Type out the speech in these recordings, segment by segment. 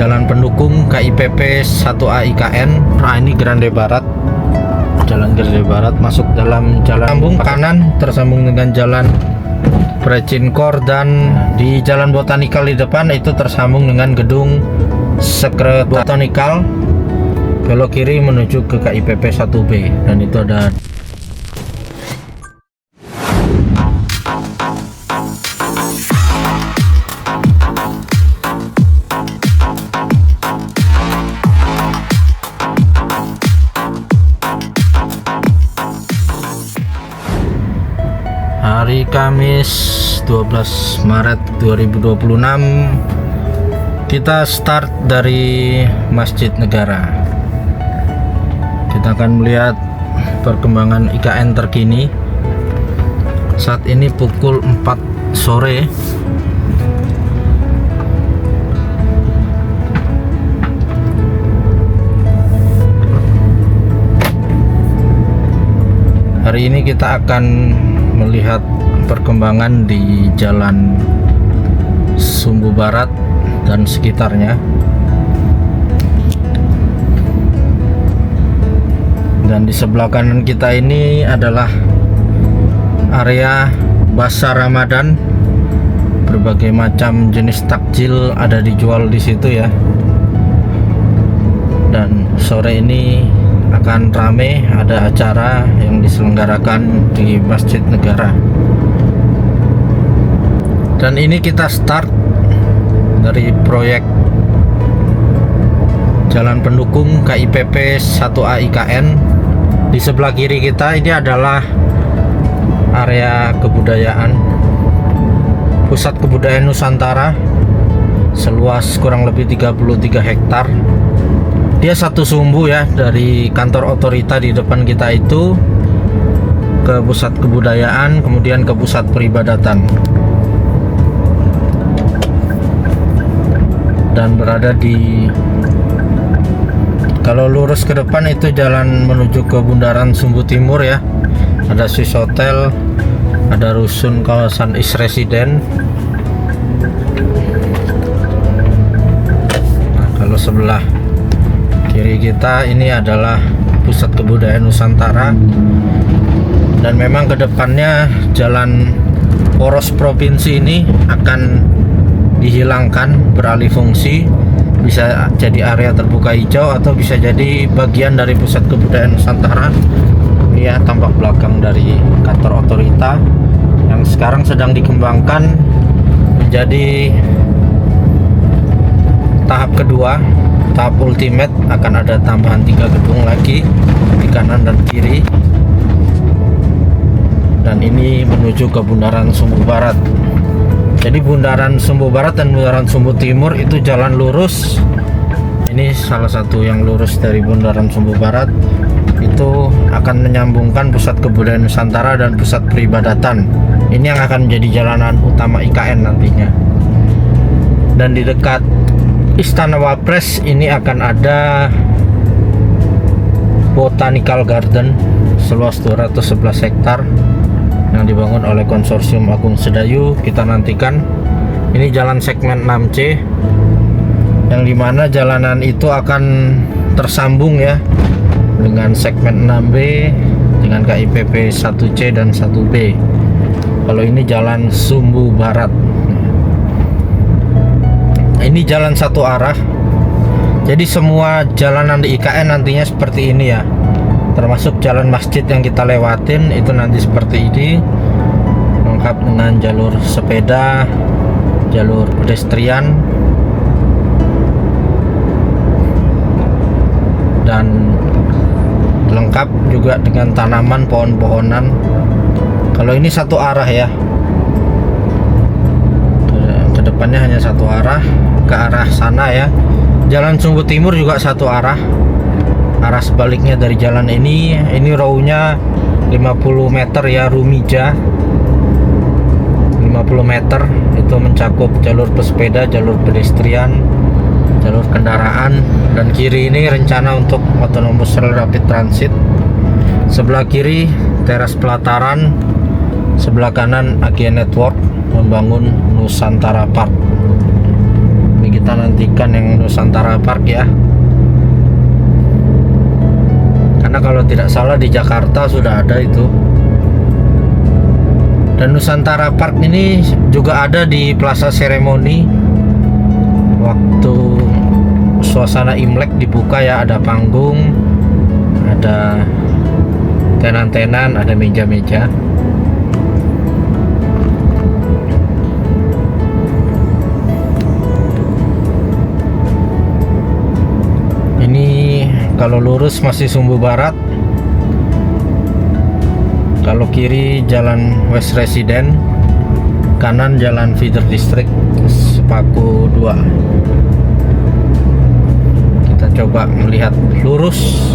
jalan pendukung KIPP 1A IKN. Nah, ini Grande Barat, jalan Grande Barat masuk dalam jalan sambung kanan tersambung dengan jalan Precinkor, dan di jalan Botanikal di depan itu tersambung dengan gedung Sekret Botanikal. Belok kiri menuju ke KIPP 1B, dan itu ada hari Kamis 12 Maret 2026. Kita start dari Masjid Negara. Kita akan melihat perkembangan IKN terkini. Saat ini pukul 4 sore. Hari ini kita akan melihat perkembangan di Jalan Sumbu Barat dan sekitarnya. Dan di sebelah kanan kita ini adalah area Pasar Ramadan. Berbagai macam jenis takjil ada dijual di situ ya. Dan sore ini akan rame, ada acara yang diselenggarakan di Masjid Negara. Dan ini kita start dari proyek jalan pendukung KIPP 1A IKN. Di sebelah kiri kita ini adalah area kebudayaan, pusat kebudayaan Nusantara, seluas kurang lebih 33 hektar. Dia satu sumbu ya, dari kantor otorita di depan kita itu ke pusat kebudayaan, kemudian ke pusat peribadatan, dan berada di, kalau lurus ke depan itu jalan menuju ke Bundaran Sumbu Timur ya. Ada Swiss Hotel, ada rusun kawasan East Resident. Nah, kalau sebelah kiri kita ini adalah pusat kebudayaan Nusantara, dan memang kedepannya jalan poros provinsi ini akan dihilangkan, beralih fungsi, bisa jadi area terbuka hijau atau bisa jadi bagian dari pusat kebudayaan Nusantara. Ini ya tampak belakang dari kantor otorita yang sekarang sedang dikembangkan menjadi tahap kedua. Tahap ultimate akan ada tambahan 3 gedung lagi di kanan dan kiri, dan ini menuju ke Bundaran Sumbu Barat. Jadi Bundaran Sumbu Barat dan Bundaran Sumbu Timur itu jalan lurus. Ini salah satu yang lurus dari Bundaran Sumbu Barat, itu akan menyambungkan pusat kebudayaan Nusantara dan pusat peribadatan. Ini yang akan menjadi jalanan utama IKN nantinya. Dan di dekat Istana Wapres ini akan ada Botanical Garden seluas 211 hektar yang dibangun oleh konsorsium Agung Sedayu. Kita nantikan. Ini jalan segmen 6C, yang dimana jalanan itu akan tersambung ya dengan segmen 6B dengan KIPP 1C dan 1B. Kalau ini jalan Sumbu Barat, ini jalan satu arah. Jadi semua jalanan di IKN nantinya seperti ini ya, termasuk jalan masjid yang kita lewatin itu nanti seperti ini, lengkap dengan jalur sepeda, jalur pedestrian, dan lengkap juga dengan tanaman pohon-pohonan. Kalau ini satu arah ya, kedepannya hanya satu arah ke arah sana ya. Jalan Sumbu Timur juga satu arah. Arah sebaliknya dari jalan ini row-nya 50 meter ya, Rumija 50 meter, itu mencakup jalur pesepeda, jalur pedestrian, jalur kendaraan, dan kiri ini rencana untuk autonomous rapid transit. Sebelah kiri teras pelataran, sebelah kanan AG Network membangun Nusantara Park. Ini kita nantikan yang Nusantara Park ya, karena kalau tidak salah di Jakarta sudah ada itu. Dan Nusantara Park ini juga ada di Plaza Seremoni. Waktu suasana Imlek dibuka ya, ada panggung, ada tenan-tenan, ada meja-meja. Ini kalau lurus masih Sumbu Barat, kalau kiri jalan West Resident, kanan jalan Feeder District Sepaku 2. Kita coba melihat lurus.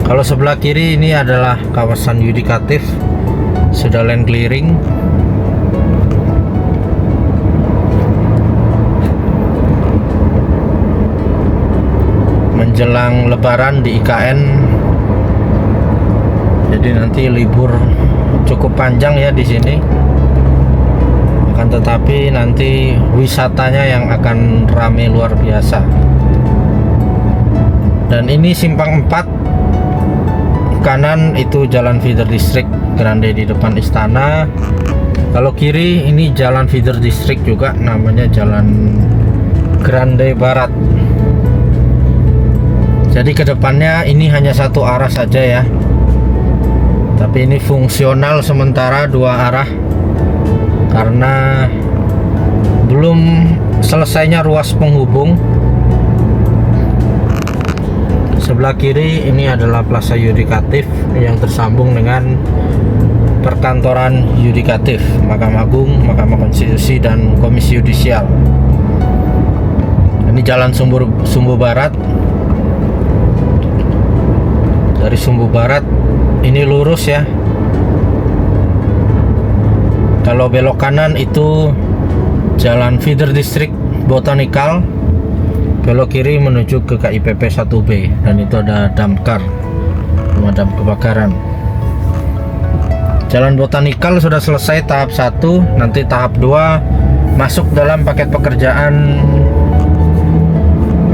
Kalau sebelah kiri ini adalah kawasan yudikatif, sudah land clearing. Menjelang Lebaran di IKN, jadi nanti libur cukup panjang ya di sini. Akan tetapi nanti wisatanya yang akan ramai luar biasa. Dan ini simpang 4, kanan itu jalan Feeder District Grande di depan istana. Kalau kiri ini jalan Feeder District juga, namanya Jalan Grande Barat. Jadi kedepannya ini hanya satu arah saja ya, tapi ini fungsional sementara 2 arah karena belum selesainya ruas penghubung. Sebelah kiri ini adalah Plaza Yudikatif yang tersambung dengan perkantoran yudikatif, Mahkamah Agung, Mahkamah Konstitusi, dan Komisi Yudisial. Ini jalan Sumbu Barat. Dari Sumbu Barat ini lurus ya. Kalau belok kanan itu jalan Feeder District Botanical, belok kiri menuju ke KIPP 1B, dan itu ada damkar pemadam kebakaran. Jalan Botanical sudah selesai tahap 1, nanti tahap 2 masuk dalam paket pekerjaan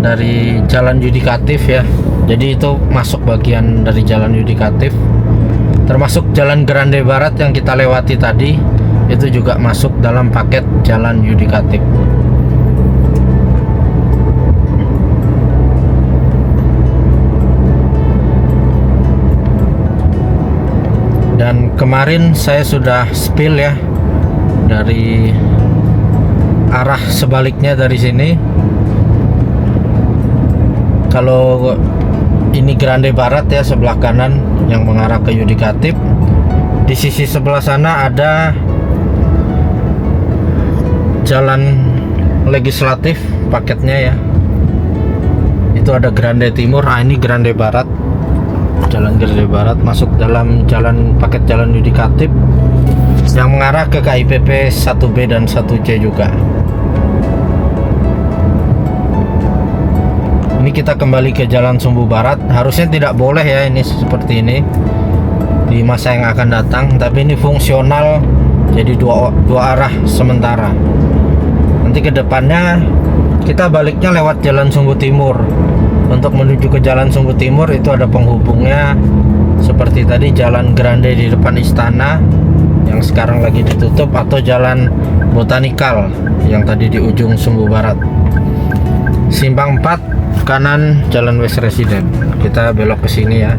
dari jalan yudikatif ya. Jadi itu masuk bagian dari jalan yudikatif, termasuk jalan Grande Barat yang kita lewati tadi, itu juga masuk dalam paket jalan yudikatif. Dan kemarin saya sudah spill ya dari arah sebaliknya dari sini. Kalau ini Grande Barat ya, sebelah kanan yang mengarah ke yudikatif. Di sisi sebelah sana ada jalan legislatif paketnya ya. Itu ada Grande Timur. Ini Grande Barat. Jalan Grande Barat masuk dalam jalan paket jalan yudikatif yang mengarah ke KIPP 1B dan 1C juga. Ini kita kembali ke jalan Sumbu Barat. Harusnya tidak boleh ya ini seperti ini di masa yang akan datang, tapi ini fungsional jadi dua arah sementara. Nanti ke depannya kita baliknya lewat jalan Sumbu Timur. Untuk menuju ke jalan Sumbu Timur itu ada penghubungnya seperti tadi jalan Grande di depan istana yang sekarang lagi ditutup, atau jalan Botanical yang tadi di ujung Sumbu Barat. Simpang 4 kanan jalan West Resident. Kita belok ke sini ya.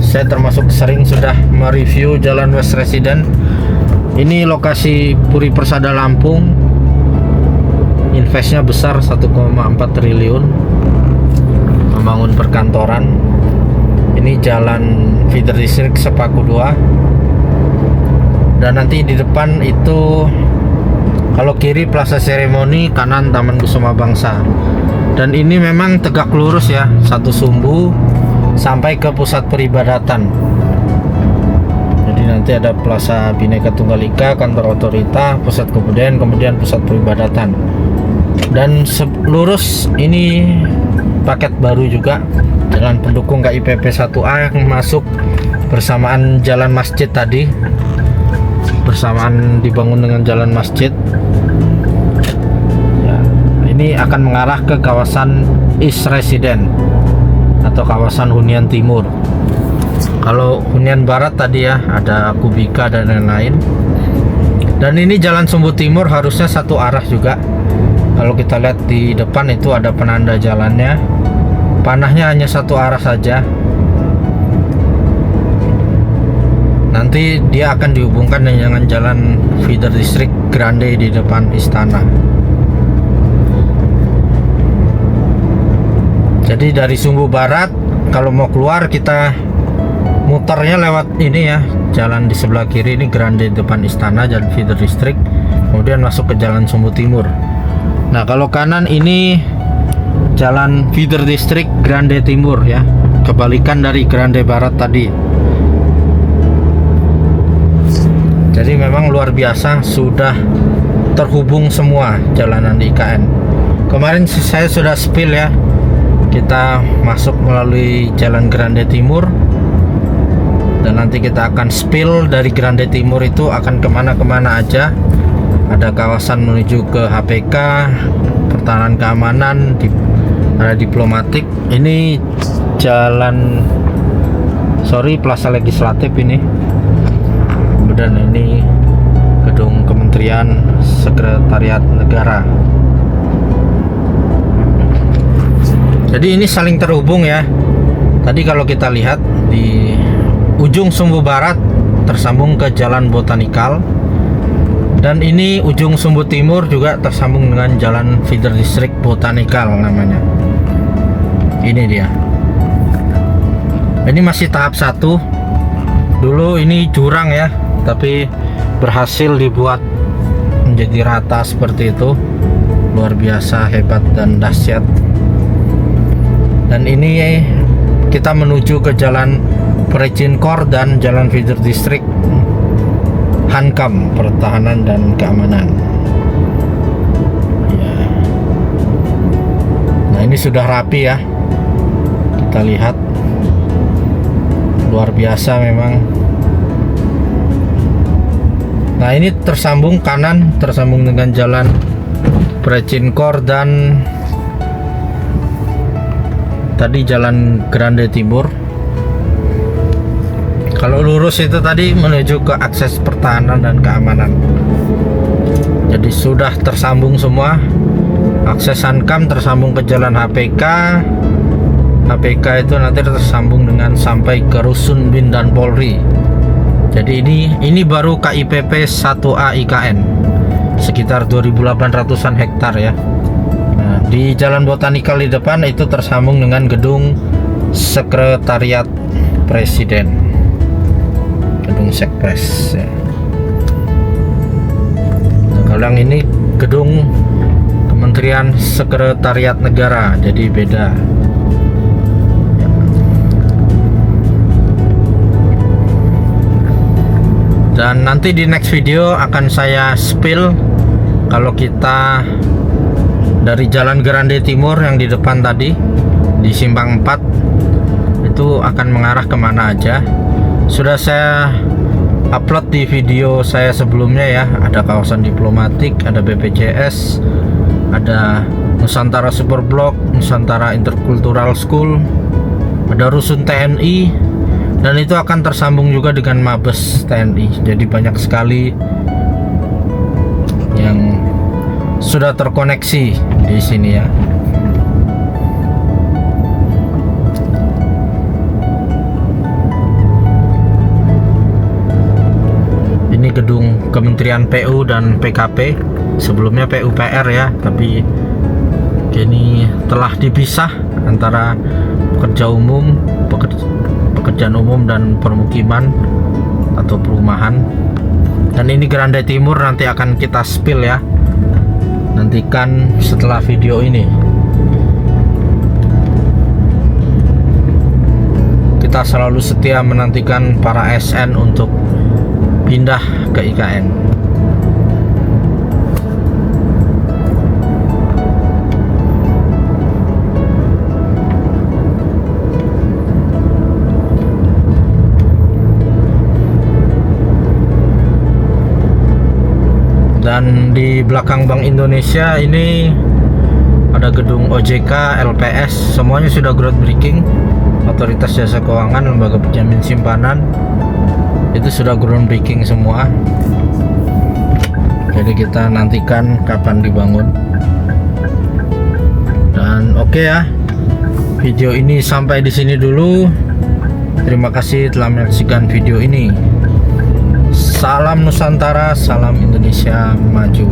Saya termasuk sering sudah mereview jalan West Resident. Ini lokasi Puri Persada Lampung. Investnya besar, 1,4 triliun membangun perkantoran. Ini jalan Feeder District Sepaku 2. Dan nanti di depan itu, kalau kiri Plaza Seremoni, kanan Taman Kusuma Bangsa. Dan ini memang tegak lurus ya, satu sumbu sampai ke pusat peribadatan. Jadi nanti ada Plaza Bhinneka Tunggal Ika, kantor otorita, pusat kebudayaan, kemudian pusat peribadatan. Dan lurus ini paket baru juga, jalan pendukung KIPP 1A yang masuk bersamaan jalan masjid tadi, bersamaan dibangun dengan jalan masjid. ini akan mengarah ke kawasan East Resident atau kawasan hunian timur. Kalau hunian barat tadi ya ada Kubika dan lain-lain. Dan ini jalan Sumbu Timur harusnya satu arah juga. Kalau kita lihat di depan itu ada penanda jalannya. Panahnya hanya satu arah saja. Nanti dia akan dihubungkan dengan jalan feeder district Grande di depan istana. Jadi dari Sumbu Barat kalau mau keluar kita muternya lewat ini ya, jalan di sebelah kiri ini Grande depan istana, jalan feeder district, kemudian masuk ke jalan Sumbu Timur. Nah kalau kanan ini jalan feeder district Grande Timur ya, kebalikan dari Grande Barat tadi. Jadi memang luar biasa, sudah terhubung semua jalanan di IKN. Kemarin saya sudah spill ya, kita masuk melalui jalan Grande Timur, dan nanti kita akan spill dari Grande Timur itu akan kemana-kemana aja. Ada kawasan menuju ke HPK, pertahanan keamanan, ada diplomatik. Ini jalan Plaza Legislatif ini, dan ini gedung Kementerian Sekretariat Negara. Jadi ini saling terhubung ya. Tadi kalau kita lihat di ujung Sumbu Barat tersambung ke Jalan Botanikal, dan ini ujung Sumbu Timur juga tersambung dengan Jalan Feeder District Botanikal namanya. Ini dia. Ini masih tahap 1. Dulu ini jurang ya, tapi berhasil dibuat menjadi rata seperti itu. Luar biasa, hebat dan dahsyat. Dan ini kita menuju ke jalan Precintor dan jalan feeder district Hankam, pertahanan dan keamanan ya. Nah ini sudah rapi ya, kita lihat luar biasa memang. Nah ini tersambung kanan, tersambung dengan jalan Precintor dan tadi jalan Grande Timur. Kalau lurus itu tadi menuju ke akses pertahanan dan keamanan. Jadi sudah tersambung semua. Akses Hankam tersambung ke jalan HPK. HPK itu nanti tersambung dengan sampai ke Rusun Bin dan Polri. Jadi ini baru KIPP 1A IKN, sekitar 2.800-an hektar ya. Nah, di Jalan Botanikal di depan itu tersambung dengan gedung Sekretariat Presiden, gedung Sekpres ya. Nah, kalau yang ini gedung Kementerian Sekretariat Negara, jadi beda. Dan nanti di next video akan saya spill kalau kita dari Jalan Grande Timur yang di depan tadi di Simpang 4 itu akan mengarah kemana aja. Sudah saya upload di video saya sebelumnya ya. Ada kawasan diplomatik, ada BPJS, ada Nusantara Superblok, Nusantara Intercultural School, ada Rusun TNI, dan itu akan tersambung juga dengan Mabes TNI. Jadi banyak sekali yang sudah terkoneksi di sini ya. Ini gedung Kementerian PU dan PKP, sebelumnya PUPR ya, tapi kini telah dipisah antara pekerjaan umum dan permukiman atau perumahan. Dan ini Grande Timur nanti akan kita spill ya, nantikan setelah video ini. Kita selalu setia menantikan para ASN untuk pindah ke IKN. Dan di belakang Bank Indonesia ini ada gedung OJK, LPS, semuanya sudah groundbreaking. Otoritas Jasa Keuangan, Lembaga Penjamin Simpanan, itu sudah groundbreaking semua. Jadi kita nantikan kapan dibangun. Dan oke ya, video ini sampai di sini dulu. Terima kasih telah menyaksikan video ini. Salam Nusantara, salam Indonesia maju.